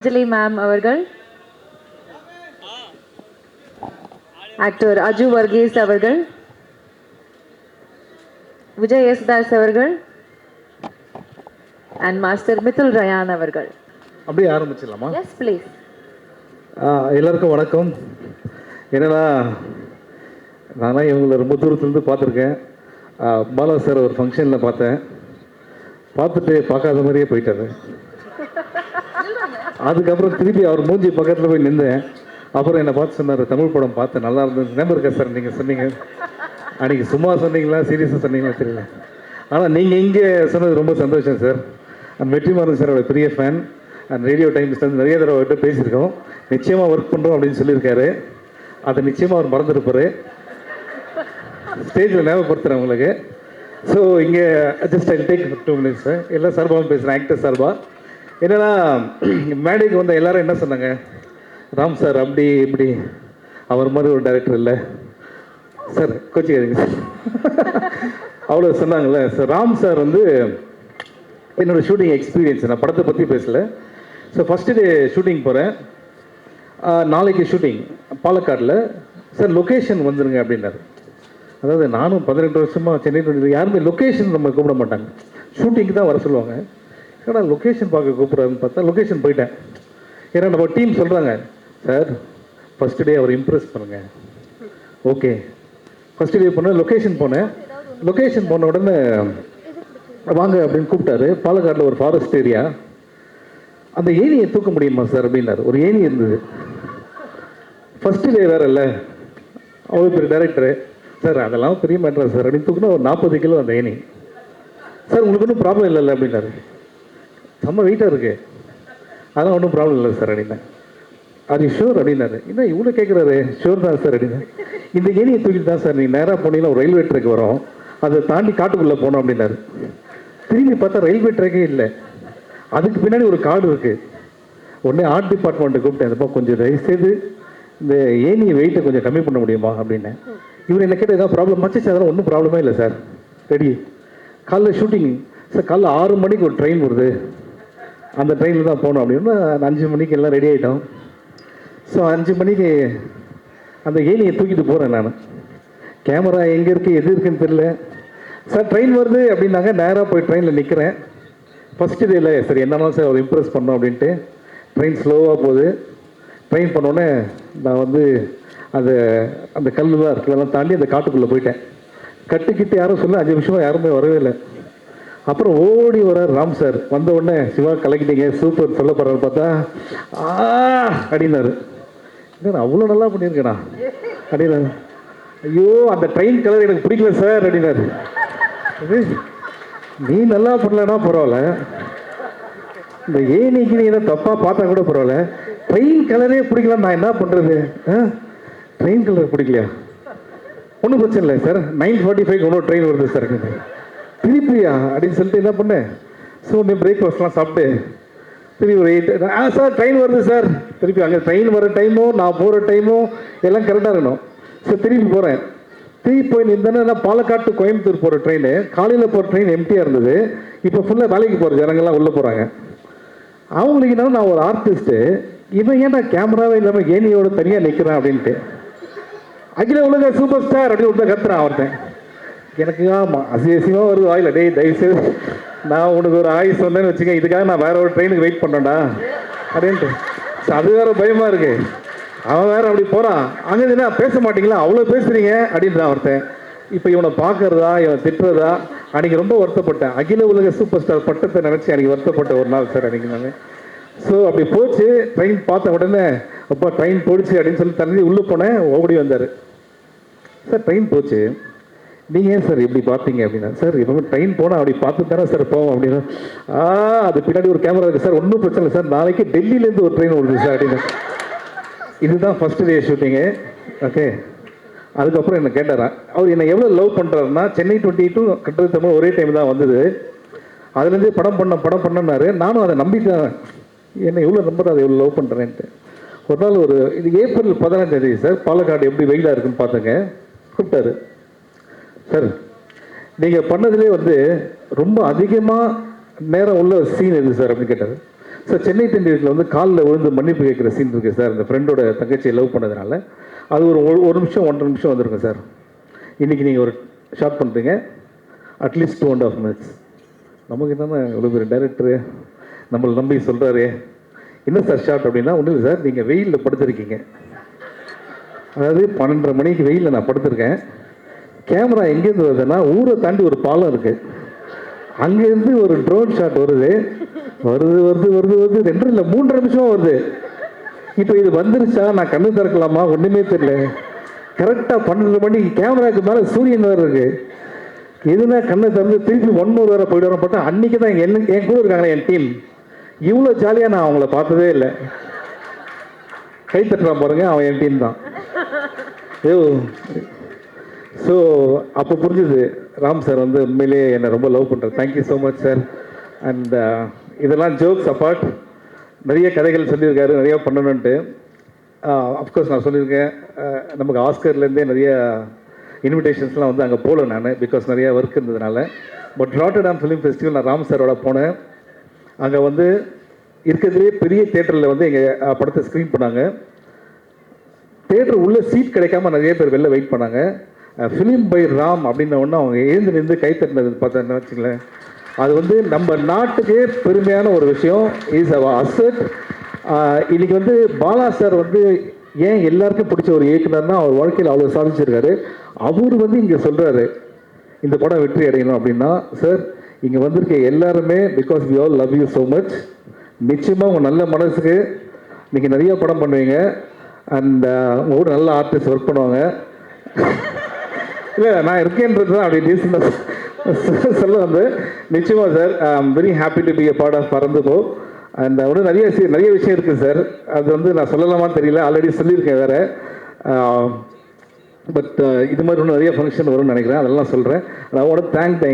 Anjali ma'am அவர்கள், actor Aju Varghese அவர்கள், Vijay S. Das அவர்கள், and Master Mithul Rayan அவர்கள். அப்படியே ஆரம்பிச்சிடலாமா? Yes, please. எல்லாருக்கும் வணக்கம். என்னன்னா, நானா இவங்களை ரொம்ப தூரத்துலேருந்து பார்த்துருக்கேன். பாலா சார் ஒரு ஃபங்க்ஷனில் பார்த்தேன். பார்த்துட்டு பார்க்காத மாதிரியே போயிட்டாரு. அதுக்கப்புறம் திருப்பி அவர் மூஞ்சி பக்கத்தில் போய் நின்றேன். அப்புறம் என்னை பார்த்து சொன்னார், தமிழ் படம் பார்த்து நல்லா இருந்தது. ஞாபகம் இருக்கா சார் நீங்கள் சொன்னீங்க? அன்றைக்கி சும்மா சொன்னீங்களா சீரியஸாக சொன்னீங்களா தெரியல. ஆனால் நீங்கள் இங்கே சொன்னது ரொம்ப சந்தோஷம் சார். அண்ட் வெற்றிமாறன் சாரோட பெரிய ஃபேன். அண்ட் ரேடியோ டைம்ஸ்லேருந்து நிறைய தடவை அவர்கிட்ட பேசியிருக்கோம். நிச்சயமாக ஒர்க் பண்ணுறோம் அப்படின்னு சொல்லியிருக்காரு. அதை நிச்சயமாக அவர் மறந்துருப்பார். ஸ்டேஜில் ஞாபகப்படுத்துகிறேன் உங்களுக்கு. ஸோ இங்கே just I take 2 minutes sir. எல்லா சார்பாகவும் பேசுகிறேன், ஆக்டர் சார்பாக. என்னென்னா, மேடைக்கு வந்த எல்லாரும் என்ன சொன்னாங்க, ராம் சார் அப்படி இப்படி அவர் மாதிரி ஒரு டைரக்டர் இல்லை சார், கோச்சிக்காதீங்க சார், அவ்வளோ சொன்னாங்கல்ல சார். ராம் சார் வந்து என்னோடய ஷூட்டிங் எக்ஸ்பீரியன்ஸ், நான் படத்தை பற்றி பேசலை. ஸோ ஃபஸ்ட்டு டே ஷூட்டிங் போகிறேன். நாளைக்கு ஷூட்டிங் பாலக்காடில். சார் லொக்கேஷன் வந்துருங்க அப்படின்னாரு. அதாவது நானும் 18 வருஷமாக சென்னை யாருமே லொக்கேஷன் நம்ம கூப்பிட மாட்டாங்க, ஷூட்டிங்க்கு தான் வர சொல்லுவாங்க. ஏன்னா லொக்கேஷன் பார்க்க கூப்பிட்றாருன்னு பார்த்தா லொக்கேஷன் போயிட்டேன். ஏன்னா நம்ம டீம் சொல்கிறாங்க, சார் ஃபஸ்ட்டு டே அவர் இம்ப்ரெஸ் பண்ணுங்கள். ஓகே, ஃபஸ்ட்டு டே போனேன், லொக்கேஷன் போனேன். லொக்கேஷன் போன உடனே வாங்க அப்படின்னு கூப்பிட்டாரு. பாலக்காட்டில் ஒரு ஃபாரஸ்ட் ஏரியா. அந்த ஏணியை தூக்க முடியுமா சார் அப்படின்னாரு. ஒரு ஏணி இருந்தது. ஃபஸ்ட்டு டே வேறு இல்லை, அவ்வளோ பெரிய டைரக்டரு. சார் அதெல்லாம் பெரிய மேட்டர் சார் அப்படின்னு தூக்குனா ஒரு 40 கிலோ அந்த ஏணி. சார் உங்களுக்கு ஒன்றும் ப்ராப்ளம் இல்லைல்ல அப்படின்னாரு. செம்ம வெயிட்டாக இருக்குது, அதெல்லாம் ஒன்றும் ப்ராப்ளம் இல்லை சார் அப்படின்னேன். அது ஷூர் அப்படின்னாரு. என்ன இவ்வளோ கேட்குறாரு? ஷூர் தான் சார் அப்படின்னா. இந்த ஏணியை தூக்கிட்டு தான் சார் நீங்கள் நேராக போனீங்கன்னா ஒரு ரயில்வே ட்ராக் வரும், அதை தாண்டி காட்டுக்குள்ளே போனோம் அப்படின்னாரு. திரும்பி பார்த்தா ரயில்வே ட்ராக்கே இல்லை, அதுக்கு பின்னாடி ஒரு காடு இருக்குது. உடனே ஆர்ட் டிபார்ட்மெண்ட்டை கூப்பிட்டேன், அதுப்பா கொஞ்சம் தயவுசெய்து இந்த ஏணியை வெயிட்டை கொஞ்சம் கம்மி பண்ண முடியுமா அப்படின்னேன். இவர் என்ன கேட்டால் ஏதாவது ப்ராப்ளம் ஆச்சு? அதெல்லாம் ஒன்றும் ப்ராப்ளமே இல்லை சார், ரெடி. காலைல ஷூட்டிங் சார், காலைல 6 மணிக்கு ஒரு ட்ரெயின் வருது, அந்த ட்ரெயினில் தான் போகணும் அப்படின்னா 5 மணிக்கு எல்லாம் ரெடி ஆகிட்டோம். ஸோ 5 மணிக்கு அந்த ஏணியை தூக்கிட்டு போகிறேன் நான். கேமரா எங்கே இருக்குது எது இருக்குதுன்னு தெரியல. சார் ட்ரெயின் வருது அப்படின்னாங்க. நேராக போய் ட்ரெயினில் நிற்கிறேன். ஃபஸ்ட்டு டேயில் சரி என்னன்னா சார் அவர் இம்ப்ரெஸ் பண்ணோம் அப்படின்ட்டு ட்ரெயின் ஸ்லோவாக போகுது. ட்ரெயின் பண்ணோடனே நான் வந்து அந்த கல்லுலாம் இருக்கிறதெல்லாம் தாண்டி அந்த காட்டுக்குள்ளே போயிட்டேன். கட்டுக்கிட்டு யாரும் சொல்ல 5 நிமிஷமாக யாருமே வரவே இல்லை. அப்புறம் ஓடி வரார் ராம் சார். வந்த உடனே சிவா கலக்கிட்டீங்க சூப்பர் சொல்ல போகிறாரு பார்த்தா அப்படின்னாரு. என்ன அவ்வளோ நல்லா பண்ணியிருக்கேண்ணா அப்படின்னாரு. ஐயோ அந்த ட்ரெயின் கலர் எனக்கு பிடிக்கல சார் அப்படின்னாரு. நீ நல்லா பண்ணலன்னா பரவாயில்ல, இந்த ஏணிக்கு நீ ஏதோ தப்பாக பார்த்தா கூட பரவாயில்ல, ட்ரெயின் கலரே பிடிக்கல, நான் என்ன பண்ணுறது? ட்ரெயின் கலர் பிடிக்கலையா? ஒன்றும் பிரச்சனை இல்லை சார், 9:45 இன்னொரு ட்ரெயின் வருது சார். திருப்பியா அப்படின்னு சொல்லிட்டு என்ன பண்ணேன், ஸோ நீ பிரேக்ஃபாஸ்ட்லாம் சாப்பிட்டு திருப்பி ஒரு 8 சார் ட்ரெயின் வருது சார். திருப்பி அங்கே ட்ரெயின் வர டைமும் நான் போகிற டைமும் எல்லாம் கரெக்டாக இருக்கணும். ஸோ திருப்பி போகிறேன். திருப்பி போய் நின்றேன்னா பாலக்காடு டு கோயம்புத்தூர் போகிற ட்ரெயின், காலையில் போகிற ட்ரெயின் எம்டியாக இருந்தது. இப்போ ஃபுல்லாக வேலைக்கு போகிற ஜனங்கள்லாம் உள்ளே போகிறாங்க. அவங்களுக்கு என்ன, நான் ஒரு ஆர்டிஸ்ட்டு, இவன் ஏன் நான் கேமராவே இல்லாமல் ஏனியோட தனியாக நிற்கிறேன் அப்படின்ட்டு. அகில உலக சூப்பர் ஸ்டார் அப்படின்னு ஒருத்தன் கத்துறான் ஒருத்தன். எனக்கு ஆமாம் அசியசியமாக வருது வாயில். டேய் தயவுசெய்து நான் உனக்கு ஒரு ஆயுஸ் வந்தேன்னு வச்சுக்கேன், இதுக்காக நான் வேற ஒரு ட்ரெயினுக்கு வெயிட் பண்ணேன்டா அப்படின்ட்டு. அது வேற பயமாக இருக்கு. அவன் வேற அப்படி போகிறான். அங்கே என்ன பேச மாட்டீங்களா, அவ்வளோ பேசுறீங்க அப்படின்றான் ஒருத்தன். இப்போ இவனை பார்க்கறதா இவன் திட்டுறதா? அன்றைக்கி ரொம்ப வருத்தப்பட்டேன். அகில உலக சூப்பர் ஸ்டார் பட்டத்தை நினச்சி அன்றைக்கி வருத்தப்பட்ட ஒரு நாள் சார் அன்றைக்கி நான். ஸோ அப்படி போச்சு. ட்ரெயின் பார்த்த உடனே அப்பா ட்ரெயின் போயிடுச்சு அப்படின்னு சொல்லி தண்ணி உள்ளே போனேன். ஓடி வந்தார். சார் ட்ரெயின் போச்சு, நீங்கள் ஏன் சார் இப்படி பார்த்தீங்க அப்படின்னா. சார் இப்போ ட்ரெயின் போனால் அப்படி பார்த்து தானே சார் போவோம் அப்படின்னா. அது பின்னாடி ஒரு கேமரா இருக்குது சார், ஒன்றும் பிரச்சனை இல்லை சார், நாளைக்கு டெல்லியிலேருந்து ஒரு ட்ரெயின் ஓடுது சார் அப்படின்னு. இதுதான் ஃபஸ்ட்டு டே ஷூட்டிங்கு. ஓகே, அதுக்கப்புறம் என்ன கேட்டாரா அவர் என்னை எவ்வளோ லவ் பண்ணுறாருன்னா, சென்னை 22 கட்டுறது தமிழ் ஒரே டைம் தான் வந்தது. அதுலேருந்து படம் பண்ணனாரு. நானும் அதை நம்பிட்டேன், என்னை எவ்வளோ நம்புறேன், அதை எவ்வளோ லவ் பண்ணுறேன்ட்டு. ஒரு நாள் இது ஏப்ரல் 15 தேதி சார், பாலக்காடு எப்படி வெயிலாக இருக்குன்னு பார்த்துங்க. கூப்பிட்டாரு, சார் நீங்கள் பண்ணதுலேயே ரொம்ப அதிகமாக நேரம் உள்ள சீன் எது சார் அப்படின்னு கேட்டார். ஸோ சென்னை டெண்டியில் வந்து காலில் விழுந்து மன்னிப்பு கேட்குற சீன் இருக்குது சார். இந்த ஃப்ரெண்டோட தங்கச்சியை லவ் பண்ணதுனால அது ஒரு நிமிஷம் 1.5 நிமிஷம் வந்திருக்கும் சார். இன்றைக்கி நீங்கள் ஒரு ஷார்ட் பண்ணுறீங்க, அட்லீஸ்ட் 2.5 minutes. நமக்கு என்னென்ன இவ்வளோ பேர் டைரக்டரு நம்மளை நம்பி சொல்கிறாரு. என்ன சார் ஷார்ட் அப்படின்னா, ஒன்றும் இல்லை சார், நீங்கள் வெயிலில் படுத்துருக்கீங்க. அதாவது 12:30 மணிக்கு வெயிலில் நான் படுத்திருக்கேன். கேமரா எங்கேருந்து வருதுன்னா, ஊரை தாண்டி ஒரு பாலம் இருக்குது, அங்கேருந்து ஒரு ட்ரோன் ஷாட் வருது வருது வருது வருது வருது 2 இல்லை 3 நிமிஷம் வருது. இப்போ இது வந்துருச்சா, நான் கண்ணு திறக்கலாமா, ஒன்றுமே தெரியல. கரெக்டாக 12 மணிக்கு கேமராவுக்கு மேலே சூரியன் வேறு இருக்குது. எதுனா கண்ணை திறந்து திருப்பி 1 more வேறு போய்ட்டு வர பார்த்தா, அன்றைக்கி தான் என் கூட இருக்காங்களே என் டீம், இவ்வளோ ஜாலியாக நான் அவங்கள பார்த்ததே இல்லை. கை தட்டுறான் பாருங்க, அவன் என் டீம் தான். ஸோ அப்போ புரிஞ்சுது ராம் சார் வந்து உண்மையிலேயே என்னை ரொம்ப லவ் பண்ணுறார். Thank you so much sir. And இதெல்லாம் ஜோக்ஸ் அப்பார்ட், நிறைய கதைகள் சொல்லியிருக்காரு, நிறையா பண்ணணுன்ட்டு. அஃப்கோர்ஸ் நான் சொல்லியிருக்கேன், நமக்கு ஆஸ்கர்லேருந்தே நிறைய இன்விடேஷன்ஸ்லாம் வந்து அங்கே போகல நான், பிகாஸ் நிறையா ஒர்க் இருந்ததுனால. பட் ராட்டர்டாம் ஃபிலிம் ஃபெஸ்டிவல் நான் ராம் சாரோட போனேன். அங்கே வந்து இருக்கிறதுலே பெரிய தேட்டரில் வந்து எங்கள் படத்தை ஸ்க்ரீன் பண்ணாங்க. தேட்டர் உள்ளே சீட் கிடைக்காம நிறைய பேர் வெளில வெயிட் பண்ணாங்க. ஃபிலிம் பை ராம் அப்படின்ன ஒன்று அவங்க எழுந்து நின்று கை தட்டினது பார்த்தா வச்சுங்களேன், அது வந்து நம்ம நாட்டுக்கே பெருமையான ஒரு விஷயம். இஸ் அவ அசட். இன்றைக்கி வந்து பாலா சார் வந்து ஏன் எல்லாருக்கும் பிடிச்ச ஒரு இயக்குனர்னா, அவர் வாழ்க்கையில் அவ்வளோ சாதிச்சிருக்காரு. அவர் வந்து இங்கே சொல்கிறாரு இந்த படம் வெற்றி அடையணும் அப்படின்னா, சார் இங்கே வந்திருக்க எல்லாருமே because we all love you so much. நிச்சயமாக உங்கள் நல்ல மனசுக்கு நீங்கள் நிறைய படம் பண்ணுவீங்க. அண்ட் உங்களோட நல்ல ஆர்டிஸ்ட் ஒர்க் பண்ணுவாங்க. இல்லை நான் இருக்கேன்றது தான் அப்படி டீசெண்டாக சொல்ல வந்து. நிச்சயமாக sir, I am very happy to be a part of Paranthu Po. And ஒன்று நிறைய விஷயம் இருக்குது சார், அது வந்து நான் சொல்லலாமான்னு தெரியல, ஆல்ரெடி சொல்லியிருக்கேன் வேறு. பட் இது மாதிரி இன்னும் நிறைய ஃபங்க்ஷன் வரும்னு நினைக்கிறேன், அதெல்லாம் சொல்கிறேன். நான் உடனே thank the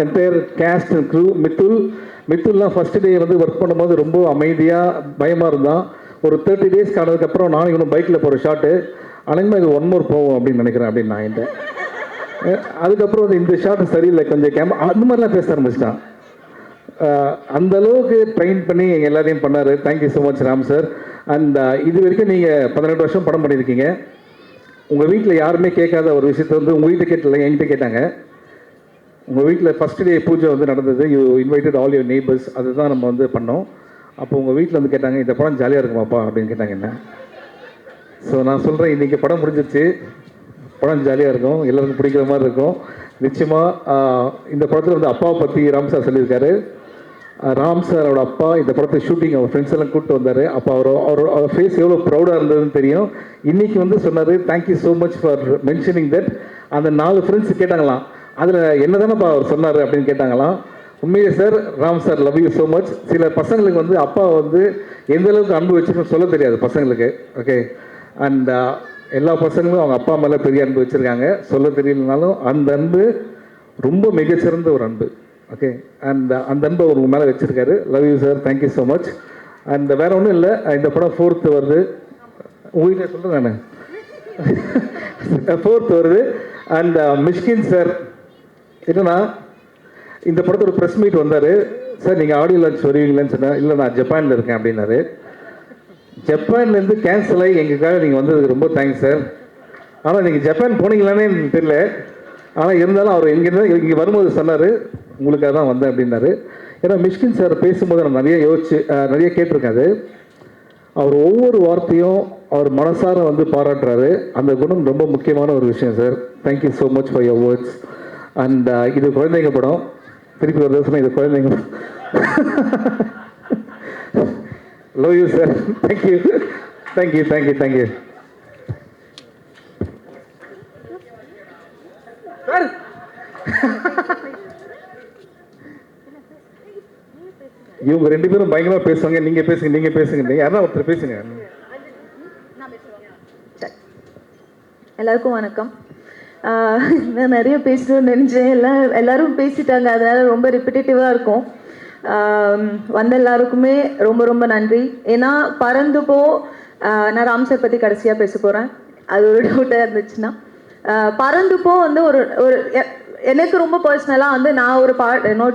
entire cast and crew. மித்துல்லாம் ஃபஸ்ட்டு டே வந்து ஒர்க் பண்ணும்போது ரொம்ப அமைதியாக பயமாக இருந்தான். ஒரு 30 days ஆனதுக்கப்புறம் நானும் இவனும் பைக்கில் போகிற ஷாட்டு அனங்கமாக இது 1 more போவோம் அப்படின்னு நினைக்கிறேன் அப்படின்னு நான் என்கிட்ட. அதுக்கப்புறம் வந்து இந்த ஷாட்டு சரியில்லை, கொஞ்சம் அந்த மாதிரிலாம் பேச ஆரம்பிச்சிட்டான். அந்த அளவுக்கு ட்ரெயின் பண்ணி எங்கள் எல்லாத்தையும் பண்ணார். Thank you so much Ram sir. And இது வரைக்கும் நீங்கள் 18 வருஷம் படம் பண்ணியிருக்கீங்க. உங்கள் வீட்டில் யாருமே கேட்காத ஒரு விஷயத்தை வந்து உங்கள் வீட்டை கேட்டல, என்கிட்ட கேட்டாங்க. உங்கள் வீட்டில் ஃபஸ்ட் டே பூஜை வந்து நடந்தது, you invited all your neighbours, அதுதான் நம்ம வந்து பண்ணோம். அப்போ உங்கள் வீட்டில் வந்து கேட்டாங்க, இந்த படம் ஜாலியாக இருக்குமாப்பா அப்படின்னு கேட்டாங்க என்ன. ஸோ நான் சொல்கிறேன், இன்றைக்கி படம் முடிஞ்சிச்சு, படம் ஜாலியாக இருக்கும், எல்லாருக்கும் பிடிக்கிற மாதிரி இருக்கும். நிச்சயமாக இந்த படத்தில் வந்து அப்பாவை பற்றி ராம் சார் சொல்லியிருக்காரு. ராம் சாரோட அப்பா இந்த படத்தை ஷூட்டிங் அவர் ஃப்ரெண்ட்ஸ் எல்லாம் கூப்பிட்டு வந்தார். அப்போ அவர் ஃபேஸ் எவ்வளோ ப்ரௌடாக இருந்ததுன்னு தெரியும். இன்றைக்கி வந்து சொன்னார், thank you so much for mentioning that. அந்த 4 ஃப்ரெண்ட்ஸ் கேட்டாங்களாம், அதில் என்ன தானேப்பா அவர் சொன்னார் அப்படின்னு கேட்டாங்களாம். உண்மையே sir, Ram sir love you so much. சில பசங்களுக்கு வந்து அப்பா வந்து எந்த அளவுக்கு அன்பு வச்சுருக்கோன்னு சொல்ல தெரியாது பசங்களுக்கு. ஓகே. அண்ட் எல்லா பசங்களும் அவங்க அப்பா மேலே பெரிய அன்பு வச்சுருக்காங்க, சொல்ல தெரியலனாலும் அந்த அன்பு ரொம்ப மிகச்சிறந்த ஒரு அன்பு. ஓகே. அண்ட் அந்த அன்பை அவர் உங்கள் மேலே வச்சுருக்காரு. Love you sir, thank you so much. And வேறு ஒன்றும் இல்லை, இந்த படம் 4th வருது. உங்கள்கிட்ட சொல்கிறேன் நான் 4th வருது. அண்ட் மிஷ்கின் சார் என்னன்னா, இந்த படத்தோட ப்ரெஸ் மீட் வந்தார். சார் நீங்கள் ஆடியோ லான்ச் வருவீங்களான்னு சொன்னேன். இல்லை நான் ஜப்பானில் இருக்கேன் அப்படின்னாரு. ஜப்பான்லேருந்து கேன்சல் ஆகி எங்களுக்காக நீங்கள் வந்ததுக்கு ரொம்ப தேங்க்ஸ் சார். ஆனால் நீங்கள் ஜப்பான் போனீங்களானே எனக்கு தெரியல. ஆனால் இருந்தாலும் அவர் இங்கே வரும்போது சொன்னார், உங்களுக்காக தான் வந்தேன் அப்படின்னாரு. ஏன்னா மிஷ்கின் சார் பேசும்போது நான் நிறைய கேட்டிருக்கேன். அது அவர் ஒவ்வொரு வார்த்தையும் அவர் மனசார வந்து பாராட்டுறாரு. அந்த குணம் ரொம்ப முக்கியமான ஒரு விஷயம் sir. Thank you so much for your words. And இது குழந்தைங்க படம், திருப்பி ஒரு தடவை இது குழந்தைங்க. Love you sir. Thank you thank you thank you thank you sir. இவங்க 2 பேரும் பயங்கரமாக பேசுவாங்க. நீங்கள் பேசுங்க யாரா ஒருத்தர் பேசுங்க. எல்லாருக்கும் வணக்கம். நான் நிறைய பேசணும்னு நினச்சேன், எல்லாரும் பேசிட்டாங்க, அதனால ரொம்ப ரிப்பிட்டேட்டிவாக இருக்கும். வந்த எல்லாருக்குமே ரொம்ப ரொம்ப நன்றி. ஏன்னா பறந்துப்போ நான் ராம் சார் பற்றி கடைசியாக பேச போகிறேன், அது ஒரு டவுட்டாக இருந்துச்சுன்னா. பறந்துப்போ வந்து ஒரு எனக்கு ரொம்ப பர்சனலாக வந்து நான் ஒரு என்னோட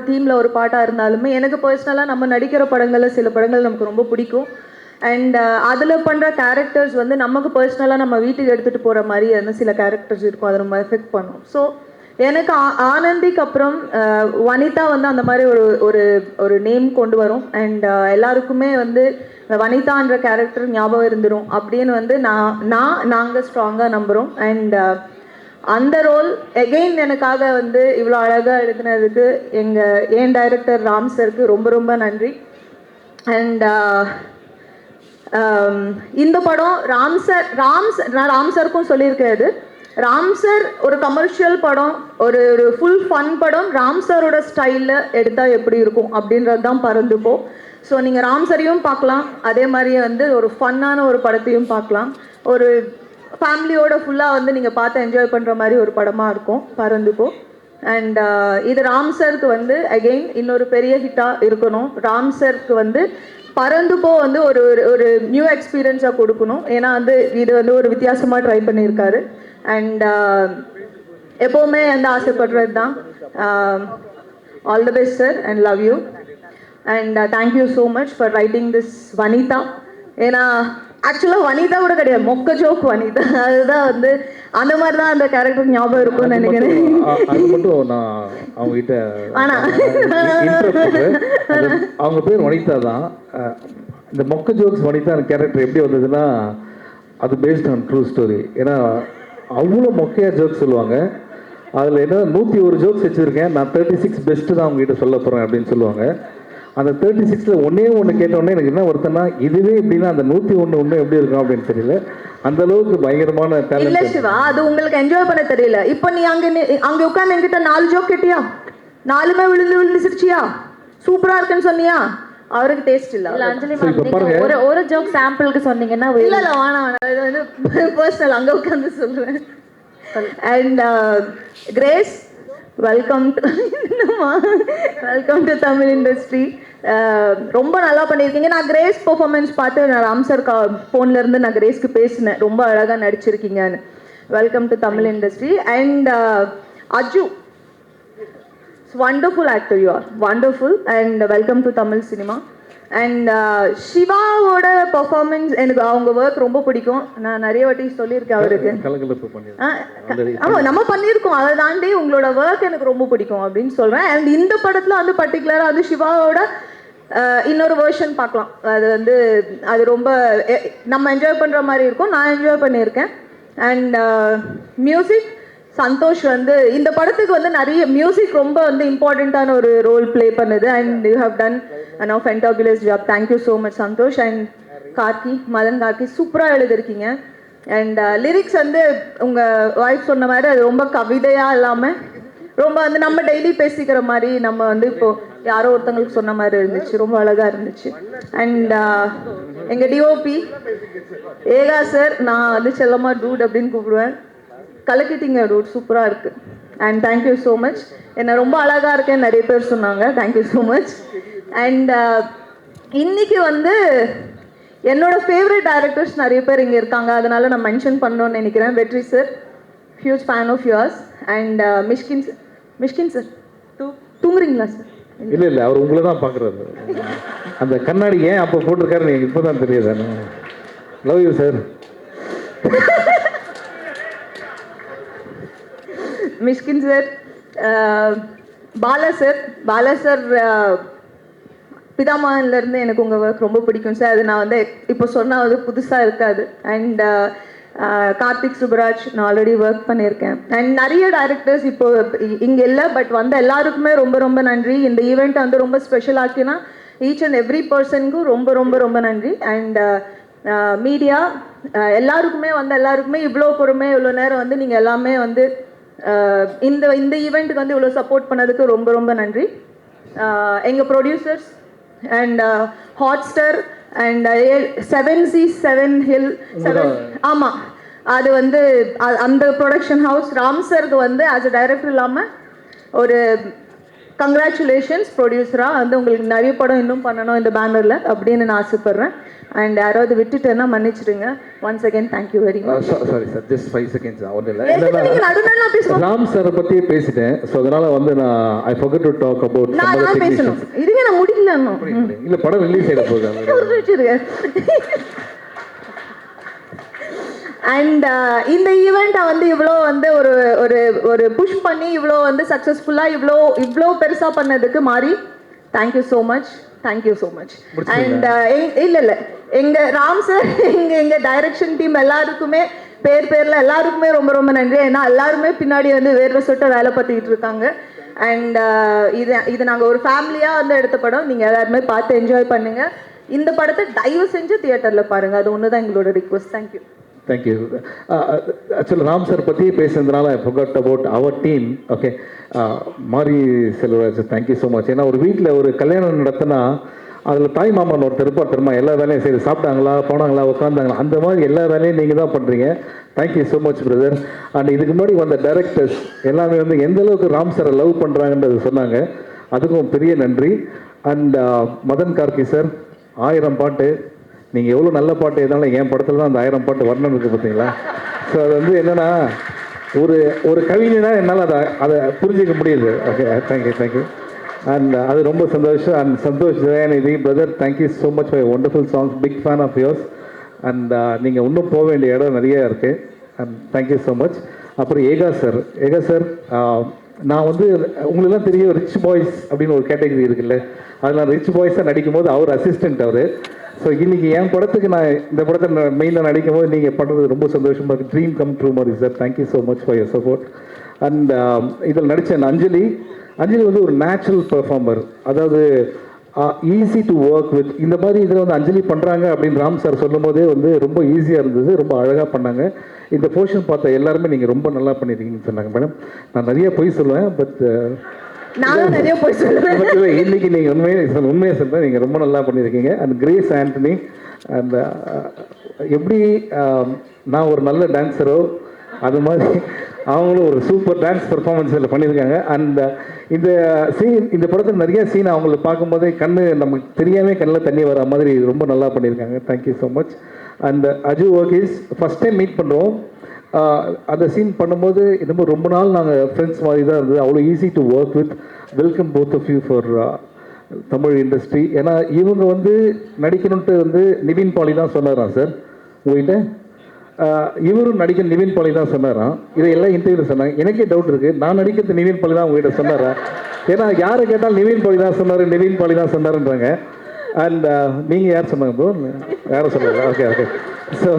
டீமில் ஒரு பாட்டாக இருந்தாலுமே எனக்கு பர்சனலாக நம்ம நடிக்கிற படங்களில் சில படங்கள் நமக்கு ரொம்ப பிடிக்கும். அண்ட் அதில் பண்ணுற கேரக்டர்ஸ் வந்து நமக்கு பர்சனலாக நம்ம வீட்டுக்கு எடுத்துகிட்டு போகிற மாதிரி வந்து சில கேரக்டர்ஸ் இருக்கும், அதை நம்ம எஃபெக்ட் பண்ணும். ஸோ எனக்கு ஆனந்திக்கு அப்புறம் வனிதா வந்து அந்த மாதிரி ஒரு ஒரு ஒரு நேம் கொண்டு வரும். அண்ட் எல்லாருக்குமே வந்து வனிதான்ற கேரக்டர் ஞாபகம் இருந்துடும் அப்படின்னு வந்து நாங்கள் ஸ்ட்ராங்காக நம்புகிறோம். அண்ட் அந்த ரோல் எகெயின் எனக்காக வந்து இவ்வளோ அழகாக எழுதுனதுக்கு என் டைரக்டர் ராம் சருக்கு ரொம்ப ரொம்ப நன்றி. அண்ட் இந்த படம் நான் ராம் சருக்கும் சொல்லியிருக்காது, ராம் சார் ஒரு கமர்ஷியல் படம், ஒரு ஒரு ஃபுல் ஃபன் படம் ராம் சாரோட ஸ்டைலில் எடுத்தால் எப்படி இருக்கும் அப்படின்றது தான் பறந்துப்போ. ஸோ நீங்கள் ராம் சரையும் பார்க்கலாம், அதே மாதிரியே வந்து ஒரு ஃபன்னான ஒரு படத்தையும் பார்க்கலாம். ஒரு ஃபேமிலியோட ஃபுல்லாக வந்து நீங்கள் பார்த்து என்ஜாய் பண்ணுற மாதிரி ஒரு படமாக இருக்கும் பறந்துப்போ. அண்ட் இது ராம் சருக்கு வந்து அகெயின் இன்னொரு பெரிய ஹிட்டாக இருக்கணும். ராம் சருக்கு வந்து பறந்துப்போ வந்து ஒரு ஒரு நியூ எக்ஸ்பீரியன்ஸாக கொடுக்கணும். ஏன்னா வந்து இது வந்து ஒரு வித்தியாசமாக ட்ரை பண்ணியிருக்காரு. அண்ட் எப்போவுமே வந்து ஆசைப்படுறது தான். All the best sir and love you. And thank you so much for writing this Vanitha. ஏன்னா ஆக்சுவலாக வனிதா கூட கிடையாது, மொக்க ஜோக் வனிதா. அதுதான் வந்து அந்த மாதிரி தான் அந்த கேரக்டர் ஞாபகம் இருக்கும்னு நினைக்கிறேன். அது மட்டும் நான் அவங்ககிட்ட அவங்க பேர் வனிதா தான். இந்த மொக்க ஜோக்ஸ் வனிதா கேரக்டர் எப்படி வந்ததுன்னா அது பேஸ்ட் ஆன் ட்ரூ ஸ்டோரி. ஏன்னா அவ்வளோ மொக்கையாக ஜோக்ஸ் சொல்லுவாங்க. அதில் என்ன 101 ஜோக்ஸ் வச்சுருக்கேன், நான் 36 பெஸ்ட்டு தான் அவங்ககிட்ட சொல்ல போகிறேன் அப்படின்னு சொல்லுவாங்க. அந்த 36ல் ஒன்று கேட்டோடனே எனக்கு என்ன வருத்தம்னா இதுவே எப்படின்னா அந்த 101 எப்படி இருக்கும் அப்படின்னு தெரியல. அந்த அளவுக்கு பயங்கரமான டேலண்ட். இல்ல சிவா, அது உங்களுக்கு என்ஜாய் பண்ண தெரியல. இப்போ நீ அங்க உட்கார்ந்து என்கிட்ட 4 ஜோக் கேட்டியா, 4மே விழுந்து சிரிச்சியா, சூப்பரா இருக்குன்னு சொன்னியா, அவருக்கு டேஸ்ட் இல்ல. அஞ்சலி மேம் ஒரு ஜோக் சாம்பிளுக்கு சொன்னீங்கன்னா இல்ல வேணாம், இது வந்து பர்சனல் அங்க உட்கார்ந்து சொல்றேன். And grace, welcome to Tamil industry. ரொம்ப நல்லா பண்ணியிருக்கீங்க. நான் கிரேஸ் பெர்ஃபார்மன்ஸ் பார்த்து நான் ராம் சார் ஃபோன்ல இருந்து நான் கிரேஸ்க்கு பேசினேன், ரொம்ப அழகாக நடிச்சிருக்கீங்கன்னு. Welcome to Tamil industry. And Aju, wonderful actor you are, wonderful, and welcome to Tamil cinema. And சிவாவோட பெர்ஃபார்மன்ஸ் எனக்கு அவங்க ஒர்க் ரொம்ப பிடிக்கும். நான் நிறைய வாட்டி சொல்லியிருக்கேன் அவருக்கு. ஆமாம் நம்ம பண்ணியிருக்கோம், அதை தாண்டி உங்களோட ஒர்க் எனக்கு ரொம்ப பிடிக்கும் அப்படின்னு சொல்கிறேன். அண்ட் இந்த படத்தில் வந்து பர்டிகுலராக வந்து சிவாவோட இன்னொரு வேர்ஷன் பார்க்கலாம். அது வந்து அது ரொம்ப நம்ம என்ஜாய் பண்ணுற மாதிரி இருக்கும். நான் என்ஜாய் பண்ணியிருக்கேன். அண்ட் மியூசிக் சந்தோஷ் வந்து இந்த படத்துக்கு வந்து நிறைய மியூசிக் ரொம்ப வந்து இம்பார்ட்டண்ட்டான ஒரு ரோல் ப்ளே பண்ணுது. And you have done a fantabulous job. Thank you so much Santhosh. And Madhan Karky சூப்பராக எழுதிருக்கீங்க. அண்ட் லிரிக்ஸ் வந்து உங்கள் ஒய்ஃப் சொன்ன மாதிரி அது ரொம்ப கவிதையாக இல்லாமல் ரொம்ப வந்து நம்ம டெய்லி பேசிக்கிற மாதிரி, நம்ம வந்து இப்போது யாரோ ஒருத்தங்களுக்கு சொன்ன மாதிரி இருந்துச்சு, ரொம்ப அழகாக இருந்துச்சு. அண்ட் எங்கள் டிஓபி ஏகா சார், நான் வந்து செல்லமாக டூட் அப்படின்னு கூப்பிடுவேன். கலக்கிட்டீங்க டூட், சூப்பராக இருக்குது. And thank you so much. என்னை ரொம்ப அழகாக இருக்கேன்னு நிறைய பேர் சொன்னாங்க, தேங்க்யூ ஸோ மச். அண்ட் இன்னைக்கு வந்து என்னோட ஃபேவரட் டைரக்டர்ஸ் நிறைய பேர் இங்கே இருக்காங்க, அதனால நான் மென்ஷன் பண்ணணும்னு நினைக்கிறேன். Vetri sir, huge fan of yours. And Mysskin sir தூங்குறீங்களா சார்? இல்லை அவர் உங்களை தான் பார்க்குறாரு. அந்த கண்ணாடி ஏன் அப்போ போட்டிருக்காரு நீங்கள் இப்போ தான் தெரியுது. Love you sir. Mysskin sir, Bala sir பிதாமகன்லேருந்து எனக்கு உங்கள் ஒர்க் ரொம்ப பிடிக்கும் சார். அது நான் வந்து இப்போ சொன்னால் அது புதுசாக இருக்காது. அண்ட் கார்த்திக் சுப்ராஜ் நான் ஆல்ரெடி ஒர்க் பண்ணியிருக்கேன். அண்ட் நிறைய டைரக்டர்ஸ் இப்போ இங்கே இல்லை, பட் வந்து எல்லாருக்குமே ரொம்ப ரொம்ப நன்றி. இந்த ஈவெண்ட்டை வந்து ரொம்ப ஸ்பெஷல் ஆக்கினா ஈச் அண்ட் எவ்ரி பர்சனுக்கும் ரொம்ப ரொம்ப ரொம்ப நன்றி. அண்ட் மீடியா எல்லாருக்குமே இவ்வளோ பொறுமை, இவ்வளோ நேரம் வந்து நீங்கள் எல்லாமே வந்து இந்த ஈவெண்ட்டுக்கு வந்து இவ்வளோ சப்போர்ட் பண்ணதுக்கு ரொம்ப ரொம்ப நன்றி. எங்கள் producers and Hotstar and 7C7 Hill 7, ஆமாம் அது வந்து அந்த ப்ரொடக்ஷன் ஹவுஸ் ராம் சருக்கு வந்து ஆஸ் அ டைரக்டர் இல்லாமல் ஒரு கங்க்ராச்சுலேஷன்ஸ் ப்ரொடியூசராக வந்து உங்களுக்கு நிறைய படம் இன்னும் பண்ணணும் இந்த பேனரில் அப்படின்னு நான் ஆசைப்பட்றேன். அண்ட் யாராவது விட்டுட்டேன்னா மன்னிச்சிடுங்க. Once again thank you very much. Sorry sir, just 5 seconds ஒன்றும் இல்லை. ராம் சாரை பற்றியே பேசிட்டேன். ஸோ அதனால் வந்து நான் ஐ ஃபர்கட் டு டாக் அபவுட் நான் பேசணும். இதுவே நான் முடிக்கல இன்னும். இல்லை, படம் ரிலீஸ் ஆகிட போகுது. அண்ட் இந்த ஈவெண்ட்டை வந்து இவ்வளோ வந்து ஒரு ஒரு ஒரு புஷ் பண்ணி இவ்வளோ வந்து சக்ஸஸ்ஃபுல்லாக இவ்வளோ பெருசாக பண்ணதுக்கு மாறி thank you so much. Thank you so much. And இல்லை எங்கள் ராம் சார் எங்கள் டைரக்ஷன் டீம் எல்லாருக்குமே பேரில் எல்லாருக்குமே ரொம்ப ரொம்ப நன்றி. ஏன்னா எல்லாருமே பின்னாடி வந்து வேர்வை சொட்ட வேலை பார்த்துக்கிட்டு இருக்காங்க. அண்ட் இது நாங்கள் ஒரு ஃபேமிலியாக வந்து எடுத்த படம். நீங்கள் எல்லாருமே பார்த்து என்ஜாய் பண்ணுங்கள். இந்த படத்தை தயவு செஞ்சு தியேட்டரில் பாருங்கள். அது ஒன்று தான் எங்களோட ரிக்வஸ்ட். Thank you. Thank you. Actually Ram sir பற்றி பேசுனதுனால I forgot about our team. Okay, Mari Selvaraj, thank you so much. ஏன்னா ஒரு வீட்டில் ஒரு கல்யாணம் நடத்தினா அதில் தாய் மாமன் ஒருத்தர் இருப்பார் தெரியுமா, எல்லா வேலையும் சரி, சாப்பிட்டாங்களா, போனாங்களா, உட்காந்தாங்களா, அந்த மாதிரி எல்லா வேலையும் நீங்கள் தான் பண்ணுறீங்க. Thank you so much brother. And இதுக்கு முன்னாடி வந்த டைரக்டர்ஸ் எல்லாமே வந்து எந்த அளவுக்கு ராம் சாரை லவ் பண்ணுறாங்கன்றது சொன்னாங்க. அதுக்கும் பெரிய நன்றி. அண்ட் மதன் கார்கி சார், 1000 பாட்டு. நீங்கள் எவ்வளோ நல்ல பாட்டு எதுனாலும் என் படத்தில் தான் அந்த 1000 பாட்டு வரணும் இருக்குது பார்த்தீங்களா. ஸோ அது வந்து என்னென்னா ஒரு கவிஞனா என்னால் அதை புரிஞ்சிக்க முடியுது. Okay, thank you. அண்ட் அது ரொம்ப சந்தோஷம். And Santhosh Dayanithi brother, thank you so much for wonderful songs. Big fan of yours. And நீங்கள் இன்னும் போக வேண்டிய இடம் நிறைய இருக்குது. And thank you so much. அப்புறம் ஏகா சார், நான் வந்து உங்களுக்குலாம் தெரியும் ரிச் பாய்ஸ் அப்படின்னு ஒரு கேட்டகரி இருக்குல்ல, அதில் நான் ரிச் பாய்ஸாக நடிக்கும்போது அவர் அசிஸ்டண்ட் அவர். ஸோ இன்றைக்கி என் படத்துக்கு நான் இந்த படத்தை மெயினாக நடிக்கும் போது நீங்கள் பண்ணுறது ரொம்ப சந்தோஷமாக இருக்குது. ட்ரீம் கம் ட்ரூ மாதிரி sir. Thank you so much for your support. And இதில் நடித்தேன் அஞ்சலி வந்து ஒரு நேச்சுரல் பெர்ஃபார்மர். அதாவது ஈஸி டு ஒர்க் வித். இந்த மாதிரி இதில் வந்து அஞ்சலி பண்ணுறாங்க அப்படின்னு ராம் சார் சொல்லும் போதே வந்து ரொம்ப ஈஸியாக இருந்தது, ரொம்ப அழகாக பண்ணாங்க. இந்த போர்ஷன் பார்த்த எல்லாருமே நீங்கள் ரொம்ப நல்லா பண்ணியிருக்கீங்கன்னு சொன்னாங்க மேடம். நான் நிறைய பொய் சொல்லுவேன், பட் நானும் நிறைய பொய் சொல்லுவேன். இன்னைக்கு நீங்கள் உண்மையை சொல்கிறேன், நீங்கள் ரொம்ப நல்லா பண்ணியிருக்கீங்க. அண்ட் கிரேஸ் ஆண்டனி, அந்த எப்படி நான் ஒரு நல்ல டான்ஸரோ அது மாதிரி அவங்களும் ஒரு சூப்பர் டான்ஸ் பர்ஃபார்மன்ஸ் இதில் பண்ணியிருக்காங்க. அண்ட் இந்த படத்தில் நிறைய சீன் அவங்கள பார்க்கும்போதே நமக்கு தெரியாமல் கண்ணில் தண்ணி வர மாதிரி ரொம்ப நல்லா பண்ணியிருக்காங்க. Thank you so much. And Aju Varghese first time meet பண்ணுறோம். அந்த சீன் பண்ணும்போது இன்னமும் ரொம்ப நாள் நாங்கள் ஃப்ரெண்ட்ஸ் மாதிரி தான் இருந்தது. அவ்வளோ easy to work with. Welcome both of you for Tamil industry. ஏன்னா இவங்க வந்து நடிக்கணுன்ட்டு வந்து நிவின் பாலி தான் சொன்னாராம் சார் உங்கள்கிட்ட. இவரும் நடிக்க நிவின் பாலி தான் சொன்னாராம். இதை எல்லாம் இன்டர்வியூவில் சொன்னாங்க. எனக்கே டவுட் இருக்குது, நான் நடிக்கிறது நிவின் பாலி தான் உங்கள்கிட்ட சொன்னாரா? ஏன்னா யாரை கேட்டால் நிவின் பாலி தான் சொன்னாருன்றாங்க. அண்ட் நீங்கள் யார் சொன்னாங்க ப்ரோ? யாரும் சொன்னாங்க. ஓகே. ஸோ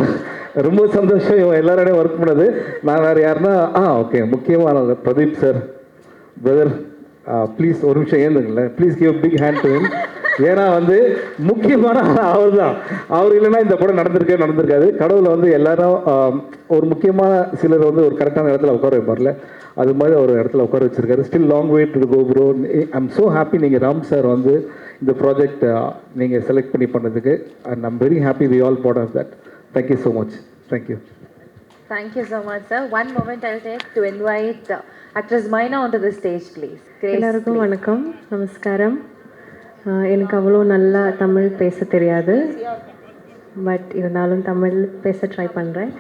ரொம்ப சந்தோஷம் இவன் எல்லாரோடையும் ஒர்க் பண்ணது. நான் வேறு யாருன்னா ஓகே, முக்கியமான பிரதீப் சார் பிரதர், ப்ளீஸ் ஒரு நிமிஷம் ஏந்துங்களேன். Please give big hand to him. ஏன்னா வந்து முக்கியமான அவர் தான். அவர் இல்லைன்னா இந்த படம் நடந்திருக்காது. கடவுளை வந்து எல்லாரும் ஒரு முக்கியமான சிலர் வந்து ஒரு கரெக்டான இடத்துல உட்கார வைப்பார்ல, அது மாதிரி ஒரு இடத்துல உட்கார வச்சிருக்காரு. Still long way to go bro. I'm so happy நீங்கள் ராம் சார் வந்து இந்த ப்ராஜெக்ட் நீங்கள் செலக்ட் பண்ணி பண்ணதுக்கு. And I'm very happy we all part of that. Thank you so much. Thank you. Thank you so much, sir. One moment I'll take to invite actress Maina onto the stage, please. எல்லாருக்கும் வணக்கம், நமஸ்காரம். எனக்கு அவ்வளோ நல்லா தமிழ் பேச தெரியாது, but இருந்தாலும் தமிழ் பேச ட்ரை பண்ணுறேன்.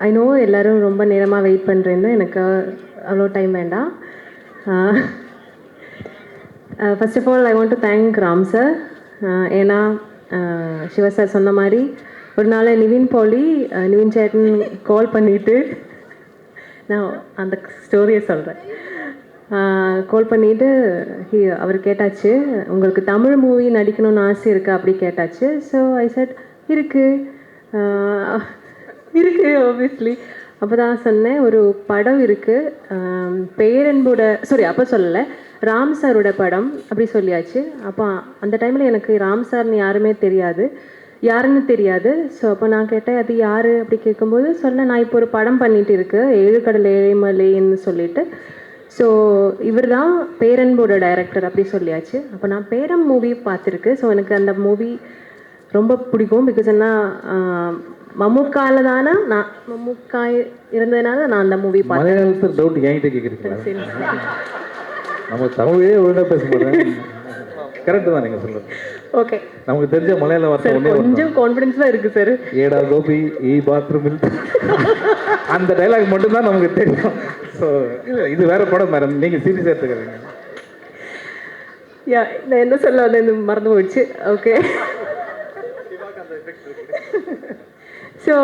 ஐ நோ எல்லோரும் ரொம்ப நேரமாக வெயிட் பண்ணுறேன்னு. எனக்கு அவ்வளோ டைம் வேண்டாம். First of all I want to thank Ram sir. ஏன்னா சிவா சார் சொன்ன மாதிரி ஒரு நாள் நிவின் சேட்டன் கால் பண்ணிவிட்டு, நான் அந்த ஸ்டோரியை சொல்கிறேன். கால் பண்ணிவிட்டு அவர் கேட்டாச்சு, உங்களுக்கு தமிழ் மூவி நடிக்கணும்னு ஆசை இருக்கா அப்படி கேட்டாச்சு. ஸோ ஐ செட் இருக்குது ஆப்வியஸ்லி. அப்போ தான் சொன்னேன், ஒரு படம் இருக்குது பேரன்போட, அப்போ சொல்லலை, ராம் சாரோட படம் அப்படி சொல்லியாச்சு. அப்போ அந்த டைமில் எனக்கு ராம் சார்னு யாருன்னு தெரியாது. ஸோ அப்போ நான் கேட்டேன், அது யார் அப்படி கேட்கும்போது சொன்னேன், நான் இப்போ ஒரு படம் பண்ணிகிட்டு இருக்கு, 7 கடல் ஏழைமலைன்னு சொல்லிட்டு. ஸோ இவர் தான் பேரன்போட டைரக்டர் அப்படி சொல்லியாச்சு. அப்போ நான் பேரம் மூவி பார்த்துருக்கு. ஸோ எனக்கு அந்த மூவி ரொம்ப பிடிக்கும். பிகாஸ் என்ன மம்முக்கால இருந்ததுனால நான் அந்த மூவி பார்த்தேன். டவுட் என்கிட்ட கேட்குறீங்களா? நம்ம தமிழே ஒழுங்காக பேச மாட்டேன். கரெக்டு தான் நீங்கள் சொல்லுங்கள். ஓகே, நமக்கு தெரிஞ்ச மலையாள வார்த்தை சார் ஒன்றே கொஞ்சம் கான்ஃபிடென்ஸாக இருக்குது சார். ஏடா கோபி பாத்ரூமில் அந்த டைலாக் மட்டும்தான் நமக்கு தெரியும். ஸோ இது வேற படம் மேடம், நீங்கள் சீரியஸாக எடுத்துக்கிறீங்க. யா, நான் என்ன சொல்ல வந்தேன் மறந்து போயிடுச்சு. ஓகே, ஸோ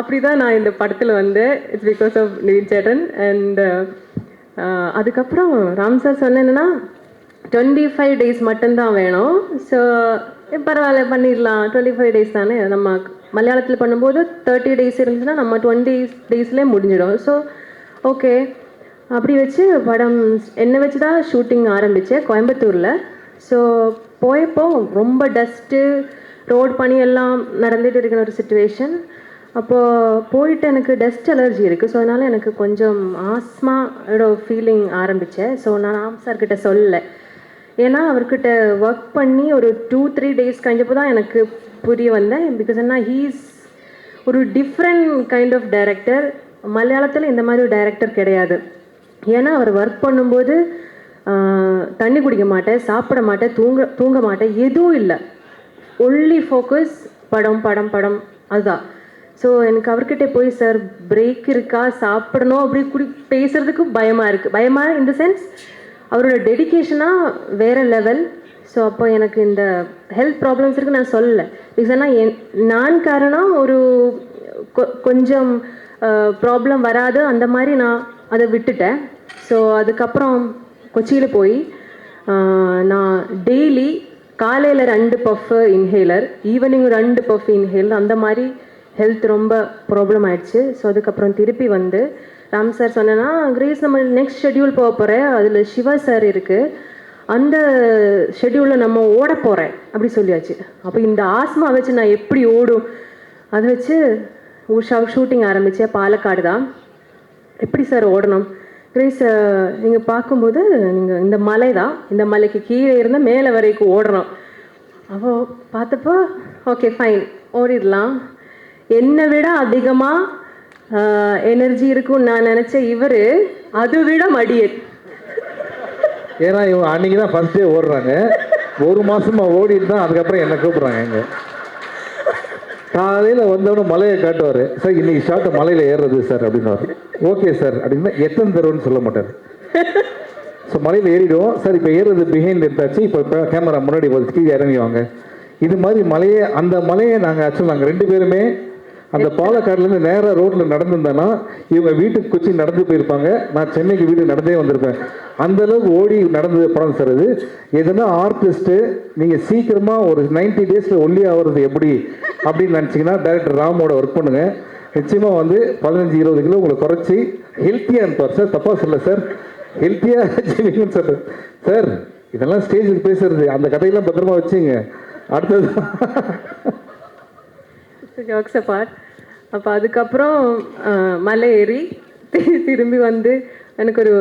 அப்படி தான் நான் இந்த படத்தில் வந்தேன். It's because of Nithin chettan. And அதுக்கப்புறம் ராம் சார் சொன்னேன்னா 25 days மட்டும்தான் வேணும். ஸோ பரவாயில்ல பண்ணிடலாம், 25 days தானே. நம்ம மலையாளத்தில் பண்ணும்போது 30 days இருந்துச்சுன்னா நம்ம 20 daysலேயே முடிஞ்சிடும். ஸோ ஓகே, அப்படி வச்சு படம் என்னை வச்சு தான் ஷூட்டிங் ஆரம்பித்தேன் கோயம்புத்தூரில். ஸோ போயப்போ ரொம்ப டஸ்ட்டு, ரோடு பனி எல்லாம் நடந்துகிட்டு இருக்கிற ஒரு சுச்சுவேஷன். அப்போது போயிட்டு எனக்கு டஸ்ட் அலர்ஜி இருக்குது. ஸோ அதனால் எனக்கு கொஞ்சம் ஆஸ்மாவோட ஃபீலிங் ஆரம்பித்தேன். ஸோ நான் ராம் சார்கிட்ட சொல்லலை, ஏன்னா அவர்கிட்ட ஒர்க் பண்ணி ஒரு 2-3 days கழிஞ்சப்போ தான் எனக்கு புரிய வந்தேன். பிகாஸ் என்ன, ஹீஸ் ஒரு டிஃப்ரெண்ட் கைண்ட் ஆஃப் டைரக்டர். மலையாளத்தில் இந்த மாதிரி ஒரு டைரக்டர் கிடையாது. ஏன்னா அவர் ஒர்க் பண்ணும்போது தண்ணி குடிக்க மாட்டேன், சாப்பிட மாட்டேன், தூங்க மாட்டேன், எதுவும் இல்லை. ஒன்லி ஃபோக்கஸ் படம் படம் படம், அதுதான். ஸோ எனக்கு அவர்கிட்ட போய் சார் பிரேக் இருக்கா, சாப்பிடணும் அப்படி பேசுகிறதுக்கு பயமாக இருக்குது. பயமாக இந்த சென்ஸ் அவரோட டெடிக்கேஷனாக வேறு லெவல். ஸோ அப்போ எனக்கு இந்த ஹெல்த் ப்ராப்ளம்ஸ் இருக்குது நான் சொல்லலை. பிகாஸ் நான் காரணம் ஒரு கொஞ்சம் ப்ராப்ளம் வராது அந்த மாதிரி நான் அதை விட்டுட்டேன். ஸோ அதுக்கப்புறம் கொச்சியில் போய் நான் டெய்லி காலையில் 2 puff inhaler, evening 2 puff inhaler, அந்த மாதிரி ஹெல்த் ரொம்ப ப்ராப்ளம் ஆயிடுச்சு. ஸோ அதுக்கப்புறம் திருப்பி வந்து ராம் சார் சொன்னேன்னா, கிரேஸ் நம்ம நெக்ஸ்ட் ஷெட்யூல் போக போகிறேன், அதில் சிவா சார் இருக்குது, அந்த ஷெட்யூலில் நம்ம ஓட போகிறேன் அப்படி சொல்லியாச்சு. அப்போ இந்த ஆஸ்மா வச்சு நான் எப்படி ஓடும், அதை வச்சு ஷூட்டிங் ஆரம்பித்தேன். பாலக்காடு தான். எப்படி சார் ஓடணும் கிரேஸ், நீங்கள் பார்க்கும்போது நீங்கள் இந்த மலை தான், இந்த மலைக்கு கீழே இருந்து மேலே வரைக்கும் ஓடணும். அப்போ பார்த்தப்போ ஓகே ஃபைன் ஓடிடலாம். என்னை விட அதிகமாக எனர்ஜி இருக்கும்னு நான் நினச்சேன். இவர் அதை விட மடியன். ஏன்னா இவங்க அன்றைக்கி தான் ஃபஸ்ட் டே ஓடுறாங்க, 1 மாதமாக ஓடிட்டு தான் அதுக்கப்புறம் என்னை கூப்பிட்றாங்க. எங்க காலையில் வந்தவொடனே மலையை காட்டுவார், சார் இன்றைக்கி ஷார்ட்டை மலையில் ஏறுறது சார் அப்படின்னுவார். ஓகே சார் அப்படின்னா எத்தனை தருவன்னு சொல்ல மாட்டார். ஸோ மலையில் ஏறிடுவோம் சார், இப்போ ஏறுறது பிஹைண்ட் எடுத்தாச்சு, இப்போ கேமரா முன்னாடி போது கீழே இறங்கிவாங்க. இது மாதிரி மலையை, அந்த மலையை நாங்கள் ஆக்சுவலாக நாங்கள் 2 பேருமே அந்த பாலக்காடுலேருந்து நேராக ரோட்டில் நடந்துருந்தேன்னா இவங்க வீட்டுக்கு கொச்சி நடந்து போயிருப்பாங்க, நான் சென்னைக்கு வீட்டுக்கு நடந்தே வந்திருப்பேன். அந்தளவுக்கு ஓடி நடந்தது படம் சார். இது எதுனா ஆர்டிஸ்ட்டு நீங்கள் சீக்கிரமாக ஒரு 90 days ஒல்லி ஆகிறது எப்படி அப்படின்னு நினச்சிங்கன்னா டைரக்டர் ராமோட ஒர்க் பண்ணுங்கள். நிச்சயமாக வந்து 15-20 கிலோ உங்களை குறைச்சி ஹெல்த்தியாக இருப்பார் சார். தப்பாக சொல்ல சார், ஹெல்த்தியாக ஜெயிங்கன்னு சார். சார் இதெல்லாம் ஸ்டேஜுக்கு பேசுறது, அந்த கதையெல்லாம் பத்திரமா வச்சுங்க. அடுத்தது ஜோக்ஸ் அப்பார்ட். அப்போ அதுக்கப்புறம் மலை ஏறி திரும்பி வந்து எனக்கு ஒரு